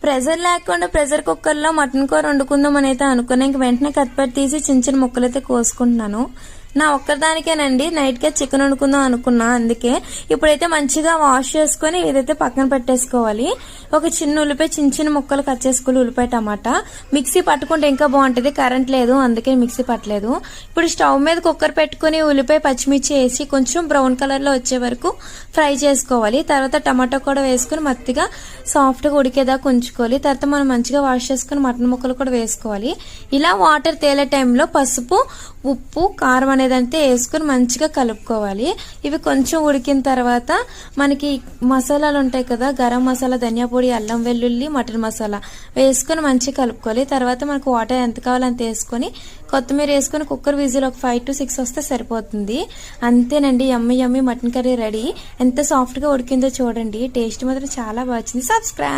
Pressure లేకుండా pressure cooker లో mutton కూర వండుకుందాం అని అయితే అనుకున్నా. ఇంక వెంటనే కత్తిపెట్టి తీసి చిన్న చిన్న ముక్కలు అయితే కోసుకుంటున్నాను. నా ఒక్కదానికేనండి, నైట్ గా చికెన్ వండుకుందాం అనుకున్నా. అందుకే ఇప్పుడైతే మంచిగా వాష్ చేసుకుని ఇదైతే పక్కన పెట్టేసుకోవాలి. ఒక చిన్న ఉల్లిపాయ చిన్న చిన్న ముక్కలు కట్ చేసుకోవాలి. ఉల్లిపాయ టమాటా మిక్సీ పట్టుకుంటే ఇంకా బాగుంటది, కరెంట్ లేదు అందుకే మిక్సీ పట్టలేదు. ఇప్పుడు స్టవ్ మీద కుక్కర్ పెట్టుకుని ఉల్లిపాయ పచ్చిమిర్చి వేసి కొంచెం బ్రౌన్ కలర్ లో వచ్చే వరకు ఫ్రై చేసుకోవాలి. తర్వాత టమాటా కూడా వేసుకుని మత్తిగా సాఫ్ట్ గా ఉడికేదాకా ఉంచుకోవాలి. తర్వాత మనం మంచిగా వాష్ చేసుకుని మటన్ ముక్కలు కూడా వేసుకోవాలి. ఇలా వాటర్ తేలే టైంలో పసుపు, ఉప్పు, కారం అనేదంతా వేసుకుని మంచిగా కలుపుకోవాలి. ఇవి కొంచెం ఉడికిన తర్వాత మనకి మసాలాలు ఉంటాయి కదా, గరం మసాలా, ధనియా పొడి, అల్లం వెల్లుల్లి, మటన్ మసాలా వేసుకుని మంచిగా కలుపుకోవాలి. తర్వాత మనకు వాటర్ ఎంత కావాలో అంత వేసుకుని కొత్తిమీర వేసుకుని కుక్కర్ విజిల్ ఒక 5 to 6 వస్తే సరిపోతుంది. అంతేనండి, యమ్మీ యమ్మీ మటన్ కర్రీ రెడీ. ఎంత సాఫ్ట్ గా ఉడికిందో చూడండి. టేస్ట్ మాత్రం చాలా బాగా వచ్చింది. సబ్స్క్రైబ్.